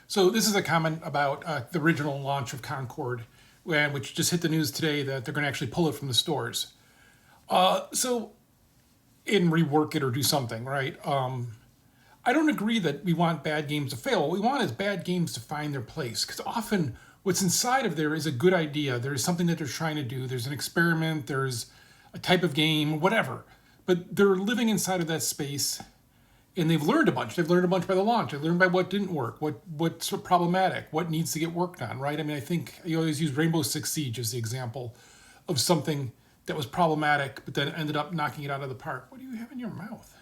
So this is a comment about the original launch of Concord, which just hit the news today that they're going to actually pull it from the stores. So and rework it or do something, right? I don't agree that we want bad games to fail. What we want is bad games to find their place, because often what's inside of there is a good idea. There's something that they're trying to do. There's an experiment. There's a type of game, whatever. But they're living inside of that space, and they've learned a bunch. They've learned a bunch by the launch. They've learned by what didn't work, what's problematic, what needs to get worked on, right? I mean, I think you always use Rainbow Six Siege as the example of something that was problematic, but then ended up knocking it out of the park. What do you have in your mouth?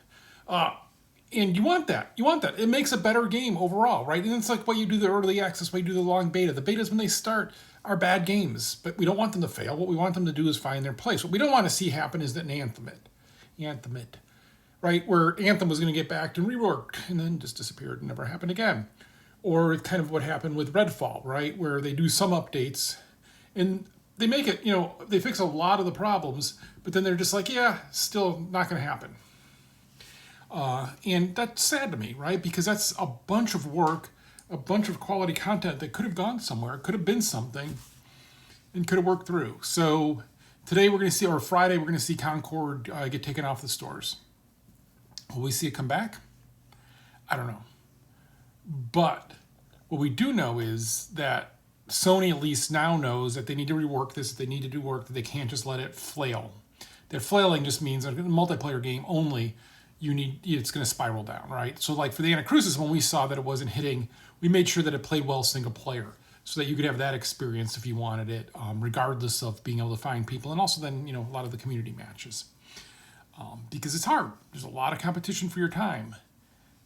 And you want that. You want that. It makes a better game overall, right? And it's like why you do the early access, why you do the long beta. The betas, when they start, are bad games, but we don't want them to fail. What we want them to do is find their place. What we don't want to see happen is that Anthem it, right? Where Anthem was going to get backed and reworked and then just disappeared and never happened again. Or kind of what happened with Redfall, right? Where they do some updates and they make it, they fix a lot of the problems, but then they're just like, yeah, still not going to happen. And that's sad to me, right? Because that's a bunch of work, a bunch of quality content that could have gone somewhere, could have been something, and could have worked through. So today we're going to see, or Friday, we're going to see Concord get taken off the stores. Will we see it come back? I don't know. But what we do know is that Sony at least now knows that they need to rework this, that they need to do work, that they can't just let it flail. That flailing just means that in a multiplayer game only, it's going to spiral down, right? So like for the Anacrusis, when we saw that it wasn't hitting, we made sure that it played well single player so that you could have that experience if you wanted it, regardless of being able to find people. And also then, a lot of the community matches. Because it's hard. There's a lot of competition for your time.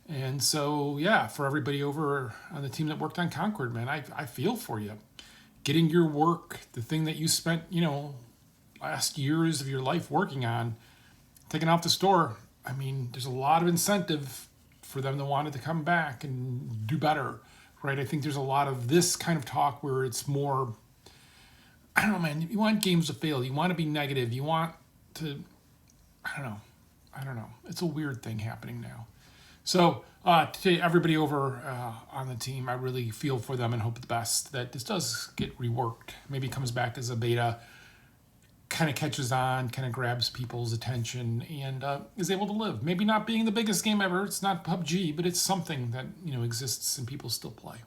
And so, yeah, for everybody over on the team that worked on Concord, man, I feel for you. Getting your work, the thing that you spent, last years of your life working on, taken off the store. I mean, there's a lot of incentive for them to want it to come back and do better, right? I think there's a lot of this kind of talk where it's more, I don't know, man, you want games to fail. You want to be negative. You want to, I don't know. It's a weird thing happening now. So to everybody over on the team, I really feel for them and hope the best that this does get reworked. Maybe it comes back as a beta, kind of catches on, kind of grabs people's attention, and is able to live. Maybe not being the biggest game ever. It's not PUBG, but it's something that exists and people still play.